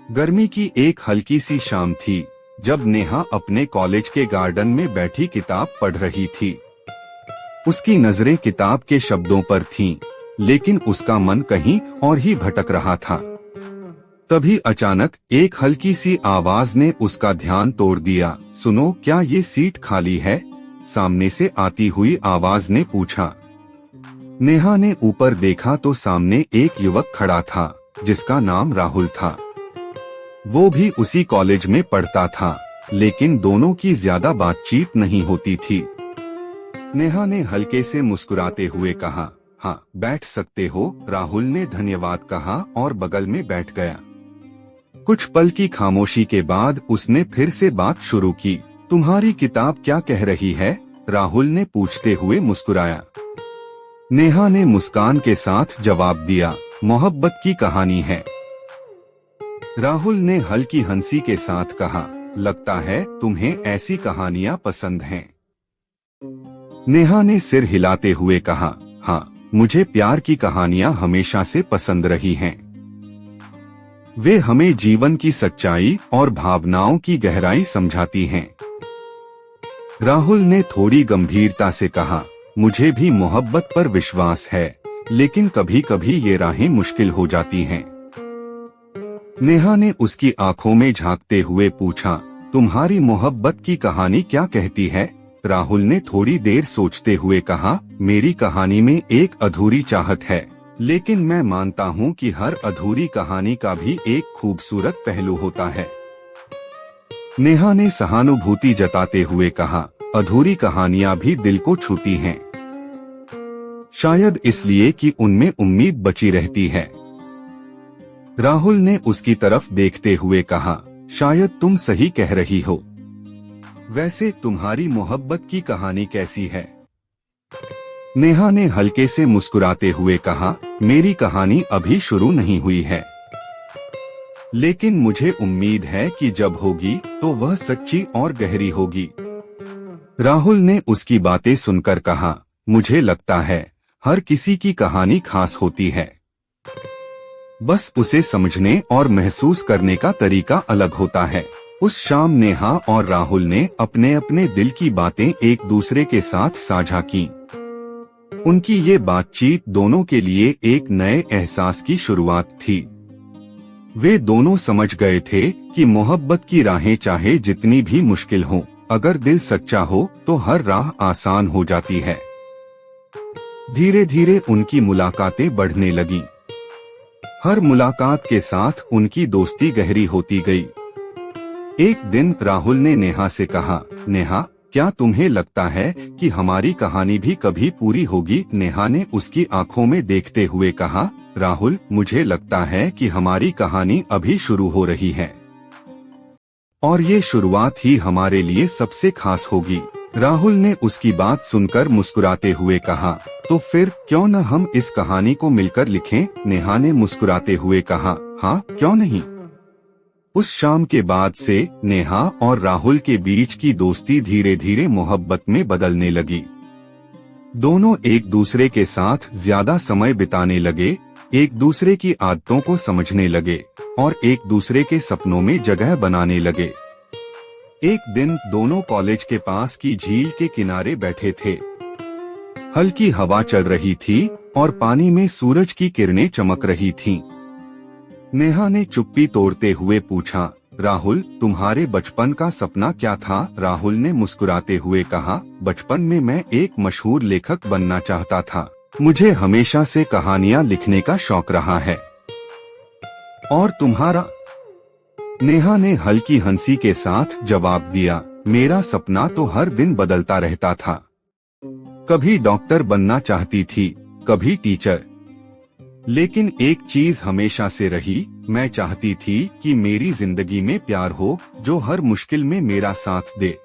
गर्मी की एक हल्की सी शाम थी जब नेहा अपने कॉलेज के गार्डन में बैठी किताब पढ़ रही थी। उसकी नजरें किताब के शब्दों पर थीं, लेकिन उसका मन कहीं और ही भटक रहा था। तभी अचानक एक हल्की सी आवाज ने उसका ध्यान तोड़ दिया। सुनो, क्या ये सीट खाली है? सामने से आती हुई आवाज ने पूछा। नेहा ने ऊपर देखा तो सामने एक युवक खड़ा था जिसका नाम राहुल था। वो भी उसी कॉलेज में पढ़ता था, लेकिन दोनों की ज्यादा बातचीत नहीं होती थी। नेहा ने हल्के से मुस्कुराते हुए कहा, हाँ बैठ सकते हो। राहुल ने धन्यवाद कहा और बगल में बैठ गया। कुछ पल की खामोशी के बाद उसने फिर से बात शुरू की। तुम्हारी किताब क्या कह रही है? राहुल ने पूछते हुए मुस्कुराया। नेहा ने मुस्कान के साथ जवाब दिया, मोहब्बत की कहानी है। राहुल ने हल्की हंसी के साथ कहा, लगता है तुम्हें ऐसी कहानियां पसंद हैं। नेहा ने सिर हिलाते हुए कहा, हाँ मुझे प्यार की कहानियां हमेशा से पसंद रही हैं। वे हमें जीवन की सच्चाई और भावनाओं की गहराई समझाती हैं। राहुल ने थोड़ी गंभीरता से कहा, मुझे भी मोहब्बत पर विश्वास है, लेकिन कभी कभी ये राहें मुश्किल हो जाती हैं। नेहा ने उसकी आंखों में झांकते हुए पूछा, तुम्हारी मोहब्बत की कहानी क्या कहती है? राहुल ने थोड़ी देर सोचते हुए कहा, मेरी कहानी में एक अधूरी चाहत है, लेकिन मैं मानता हूँ कि हर अधूरी कहानी का भी एक खूबसूरत पहलू होता है। नेहा ने सहानुभूति जताते हुए कहा, अधूरी कहानियां भी दिल को छूती हैं। शायद इसलिए कि उनमें उम्मीद बची रहती है। राहुल ने उसकी तरफ देखते हुए कहा, शायद तुम सही कह रही हो। वैसे तुम्हारी मोहब्बत की कहानी कैसी है? नेहा ने हल्के से मुस्कुराते हुए कहा, मेरी कहानी अभी शुरू नहीं हुई है, लेकिन मुझे उम्मीद है कि जब होगी तो वह सच्ची और गहरी होगी। राहुल ने उसकी बातें सुनकर कहा, मुझे लगता है हर किसी की कहानी खास होती है, बस उसे समझने और महसूस करने का तरीका अलग होता है। उस शाम नेहा और राहुल ने अपने अपने दिल की बातें एक दूसरे के साथ साझा की। उनकी ये बातचीत दोनों के लिए एक नए एहसास की शुरुआत थी। वे दोनों समझ गए थे कि मोहब्बत की राहें चाहे जितनी भी मुश्किल हों, अगर दिल सच्चा हो तो हर राह आसान हो जाती है। धीरे धीरे उनकी मुलाकातें बढ़ने लगीं। हर मुलाकात के साथ उनकी दोस्ती गहरी होती गई। एक दिन राहुल ने नेहा से कहा, नेहा क्या तुम्हें लगता है कि हमारी कहानी भी कभी पूरी होगी? नेहा ने उसकी आंखों में देखते हुए कहा, राहुल मुझे लगता है कि हमारी कहानी अभी शुरू हो रही है, और ये शुरुआत ही हमारे लिए सबसे खास होगी। राहुल ने उसकी बात सुनकर मुस्कुराते हुए कहा, तो फिर क्यों न हम इस कहानी को मिलकर लिखें? नेहा ने मुस्कुराते हुए कहा, हाँ क्यों नहीं। उस शाम के बाद से नेहा और राहुल के बीच की दोस्ती धीरे धीरे मोहब्बत में बदलने लगी। दोनों एक दूसरे के साथ ज्यादा समय बिताने लगे, एक दूसरे की आदतों को समझने लगे और एक दूसरे के सपनों में जगह बनाने लगे। एक दिन दोनों कॉलेज के पास की झील के किनारे बैठे थे। हल्की हवा चल रही थी और पानी में सूरज की किरणें चमक रही थीं। नेहा ने चुप्पी तोड़ते हुए पूछा, राहुल तुम्हारे बचपन का सपना क्या था? राहुल ने मुस्कुराते हुए कहा, बचपन में मैं एक मशहूर लेखक बनना चाहता था। मुझे हमेशा से कहानियां लिखने का शौक रहा है। और तुम्हारा? नेहा ने हल्की हंसी के साथ जवाब दिया, मेरा सपना तो हर दिन बदलता रहता था। कभी डॉक्टर बनना चाहती थी, कभी टीचर, लेकिन एक चीज हमेशा से रही, मैं चाहती थी कि मेरी जिंदगी में प्यार हो जो हर मुश्किल में मेरा साथ दे।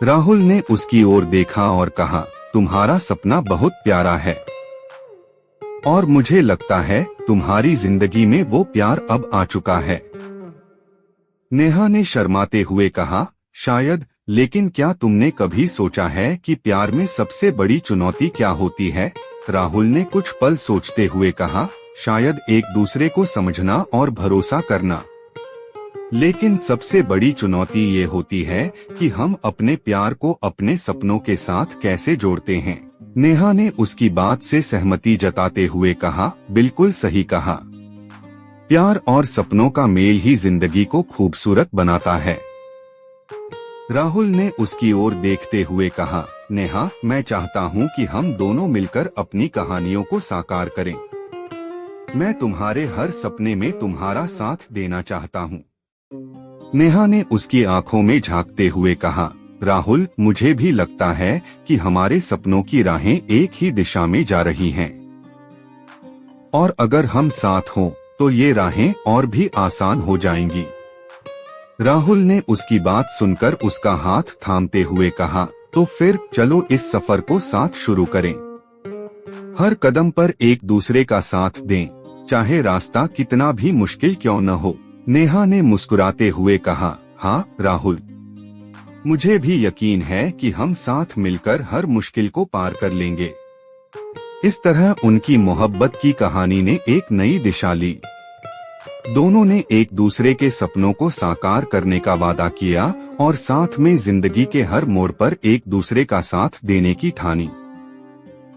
राहुल ने उसकी ओर देखा और कहा, तुम्हारा सपना बहुत प्यारा है, और मुझे लगता है तुम्हारी जिंदगी में वो प्यार अब आ चुका है। नेहा ने शर्माते हुए कहा, शायद, लेकिन क्या तुमने कभी सोचा है कि प्यार में सबसे बड़ी चुनौती क्या होती है? राहुल ने कुछ पल सोचते हुए कहा, शायद एक दूसरे को समझना और भरोसा करना। लेकिन सबसे बड़ी चुनौती ये होती है कि हम अपने प्यार को अपने सपनों के साथ कैसे जोड़ते हैं। नेहा ने उसकी बात से सहमति जताते हुए कहा, बिल्कुल सही कहा। प्यार और सपनों का मेल ही जिंदगी को खूबसूरत बनाता है। राहुल ने उसकी ओर देखते हुए कहा, नेहा, मैं चाहता हूँ कि हम दोनों मिलकर अपनी कहानियों को साकार करें। मैं तुम्हारे हर सपने में तुम्हारा साथ देना चाहता हूँ। नेहा ने उसकी आंखों में झांकते हुए कहा, राहुल, मुझे भी लगता है कि हमारे सपनों की राहें एक ही दिशा में जा रही हैं। और अगर हम साथ हों, तो ये राहें और भी आसान हो जाएंगी। राहुल ने उसकी बात सुनकर उसका हाथ थामते हुए कहा, तो फिर चलो इस सफर को साथ शुरू करें। हर कदम पर एक दूसरे का साथ दें, चाहे रास्ता कितना भी मुश्किल क्यों न हो। नेहा ने मुस्कुराते हुए कहा, हाँ राहुल, मुझे भी यकीन है कि हम साथ मिलकर हर मुश्किल को पार कर लेंगे। इस तरह उनकी मोहब्बत की कहानी ने एक नई दिशा ली। दोनों ने एक दूसरे के सपनों को साकार करने का वादा किया और साथ में जिंदगी के हर मोड़ पर एक दूसरे का साथ देने की ठानी।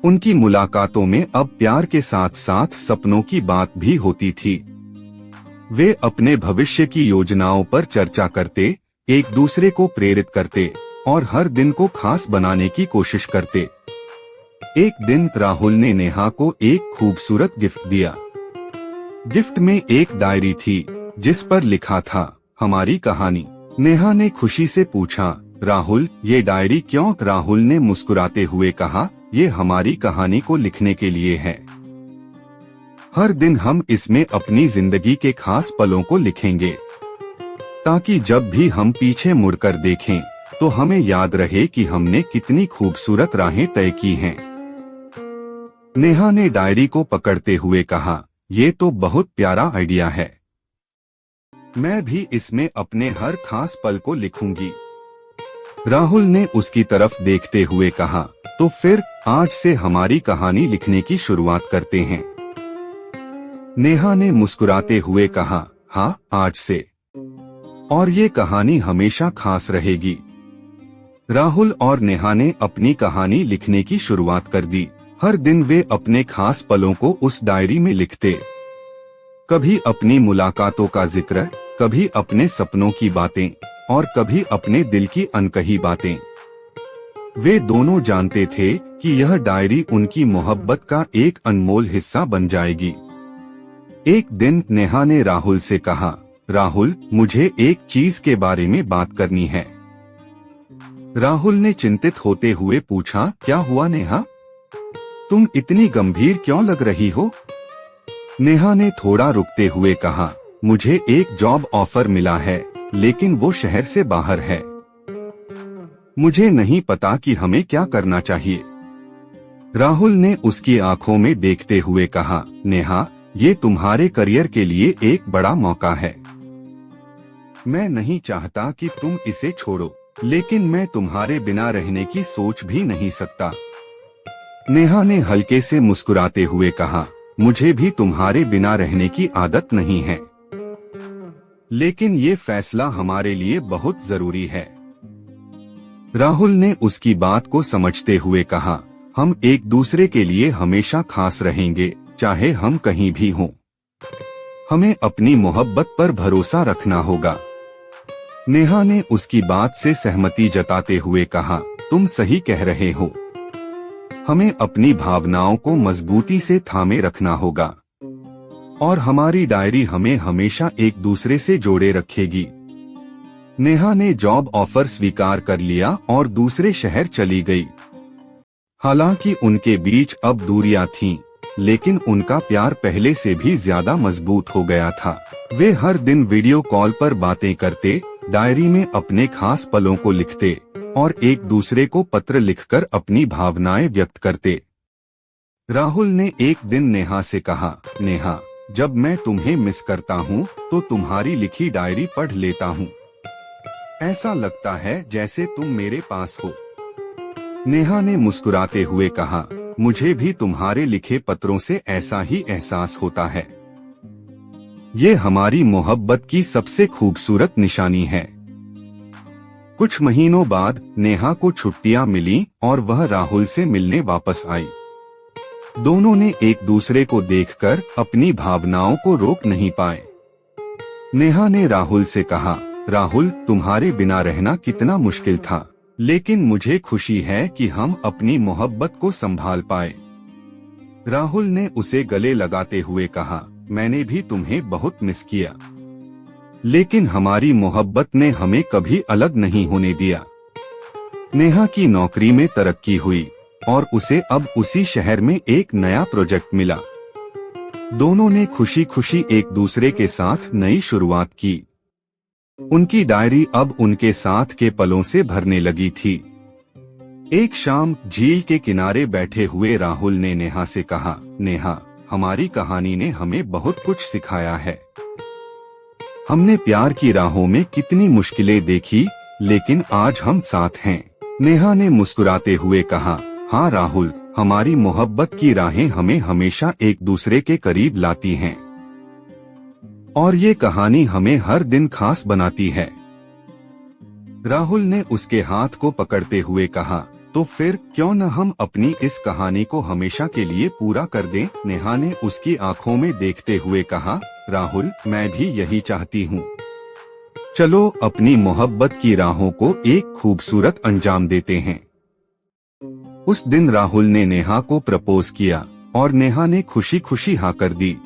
उनकी मुलाकातों में अब प्यार के साथ साथ सपनों की बात भी होती थी। वे अपने भविष्य की योजनाओं पर चर्चा करते, एक दूसरे को प्रेरित करते और हर दिन को खास बनाने की कोशिश करते। एक दिन राहुल ने नेहा को एक खूबसूरत गिफ्ट दिया। गिफ्ट में एक डायरी थी जिस पर लिखा था, हमारी कहानी। नेहा ने खुशी से पूछा, राहुल, ये डायरी क्यों? राहुल ने मुस्कुराते हुए कहा, ये हमारी कहानी को लिखने के लिए है। हर दिन हम इसमें अपनी जिंदगी के खास पलों को लिखेंगे, ताकि जब भी हम पीछे मुड़कर देखें तो हमें याद रहे कि हमने कितनी खूबसूरत राहें तय की हैं। नेहा ने डायरी को पकड़ते हुए कहा, ये तो बहुत प्यारा आइडिया है। मैं भी इसमें अपने हर खास पल को लिखूंगी। राहुल ने उसकी तरफ देखते हुए कहा, तो फिर आज से हमारी कहानी लिखने की शुरुआत करते हैं। नेहा ने मुस्कुराते हुए कहा, हाँ, आज से। और ये कहानी हमेशा खास रहेगी। राहुल और नेहा ने अपनी कहानी लिखने की शुरुआत कर दी। हर दिन वे अपने खास पलों को उस डायरी में लिखते। कभी अपनी मुलाकातों का जिक्र, कभी अपने सपनों की बातें और कभी अपने दिल की अनकही बातें। वे दोनों जानते थे कि यह डायरी उनकी मोहब्बत का एक अनमोल हिस्सा बन जाएगी। एक दिन नेहा ने राहुल से कहा, राहुल, मुझे एक चीज के बारे में बात करनी है। राहुल ने चिंतित होते हुए पूछा, क्या हुआ नेहा? तुम इतनी गंभीर क्यों लग रही हो? नेहा ने थोड़ा रुकते हुए कहा, मुझे एक जॉब ऑफर मिला है, लेकिन वो शहर से बाहर है। मुझे नहीं पता कि हमें क्या करना चाहिए। राहुल ने उसकी आंखों में देखते हुए कहा, नेहा, ये तुम्हारे करियर के लिए एक बड़ा मौका है। मैं नहीं चाहता कि तुम इसे छोड़ो, लेकिन मैं तुम्हारे बिना रहने की सोच भी नहीं सकता। नेहा ने हल्के से मुस्कुराते हुए कहा, मुझे भी तुम्हारे बिना रहने की आदत नहीं है, लेकिन ये फैसला हमारे लिए बहुत जरूरी है। राहुल ने उसकी बात को समझते हुए कहा, हम एक दूसरे के लिए हमेशा खास रहेंगे, चाहे हम कहीं भी हों। हमें अपनी मोहब्बत पर भरोसा रखना होगा। नेहा ने उसकी बात से सहमति जताते हुए कहा, तुम सही कह रहे हो। हमें अपनी भावनाओं को मजबूती से थामे रखना होगा और हमारी डायरी हमें हमेशा एक दूसरे से जोड़े रखेगी। नेहा ने जॉब ऑफर स्वीकार कर लिया और दूसरे शहर चली गई। हालांकि उनके बीच अब दूरियां थीं, लेकिन उनका प्यार पहले से भी ज्यादा मजबूत हो गया था। वे हर दिन वीडियो कॉल पर बातें करते, डायरी में अपने खास पलों को लिखते और एक दूसरे को पत्र लिखकर अपनी भावनाएं व्यक्त करते। राहुल ने एक दिन नेहा से कहा, नेहा, जब मैं तुम्हें मिस करता हूँ तो तुम्हारी लिखी डायरी पढ़ लेता हूँ। ऐसा लगता है जैसे तुम मेरे पास हो। नेहा ने मुस्कुराते हुए कहा, मुझे भी तुम्हारे लिखे पत्रों से ऐसा ही एहसास होता है। ये हमारी मोहब्बत की सबसे खूबसूरत निशानी है। कुछ महीनों बाद नेहा को छुट्टियां मिली और वह राहुल से मिलने वापस आई। दोनों ने एक दूसरे को देखकर अपनी भावनाओं को रोक नहीं पाए। नेहा ने राहुल से कहा, राहुल, तुम्हारे बिना रहना कितना मुश्किल था, लेकिन मुझे खुशी है कि हम अपनी मोहब्बत को संभाल पाए। राहुल ने उसे गले लगाते हुए कहा, मैंने भी तुम्हें बहुत मिस किया, लेकिन हमारी मोहब्बत ने हमें कभी अलग नहीं होने दिया। नेहा की नौकरी में तरक्की हुई और उसे अब उसी शहर में एक नया प्रोजेक्ट मिला। दोनों ने खुशी खुशी एक दूसरे के साथ नई शुरुआत की। उनकी डायरी अब उनके साथ के पलों से भरने लगी थी। एक शाम झील के किनारे बैठे हुए राहुल ने नेहा से कहा, नेहा, हमारी कहानी ने हमें बहुत कुछ सिखाया है। हमने प्यार की राहों में कितनी मुश्किलें देखी, लेकिन आज हम साथ हैं। नेहा ने मुस्कुराते हुए कहा, हाँ राहुल, हमारी मोहब्बत की राहें हमें हमेशा एक दूसरे के करीब लाती हैं और ये कहानी हमें हर दिन खास बनाती है। राहुल ने उसके हाथ को पकड़ते हुए कहा, तो फिर क्यों न हम अपनी इस कहानी को हमेशा के लिए पूरा कर दें। नेहा ने उसकी आंखों में देखते हुए कहा, राहुल, मैं भी यही चाहती हूँ। चलो अपनी मोहब्बत की राहों को एक खूबसूरत अंजाम देते हैं। उस दिन राहुल ने नेहा को प्रपोज किया और नेहा ने खुशी खुशी हाँ कर दी।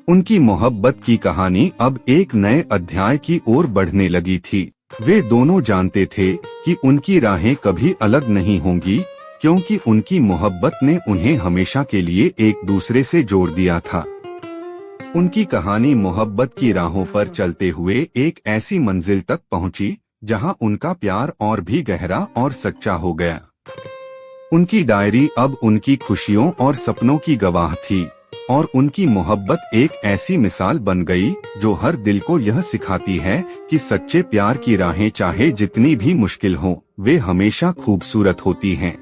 उनकी मोहब्बत की कहानी अब एक नए अध्याय की ओर बढ़ने लगी थी। वे दोनों जानते थे कि उनकी राहें कभी अलग नहीं होंगी, क्योंकि उनकी मोहब्बत ने उन्हें हमेशा के लिए एक दूसरे से जोड़ दिया था। उनकी कहानी मोहब्बत की राहों पर चलते हुए एक ऐसी मंजिल तक पहुंची जहां उनका प्यार और भी गहरा और सच्चा हो गया। उनकी डायरी अब उनकी खुशियों और सपनों की गवाह थी और उनकी मोहब्बत एक ऐसी मिसाल बन गई जो हर दिल को यह सिखाती है कि सच्चे प्यार की राहें चाहे जितनी भी मुश्किल हों, वे हमेशा खूबसूरत होती हैं।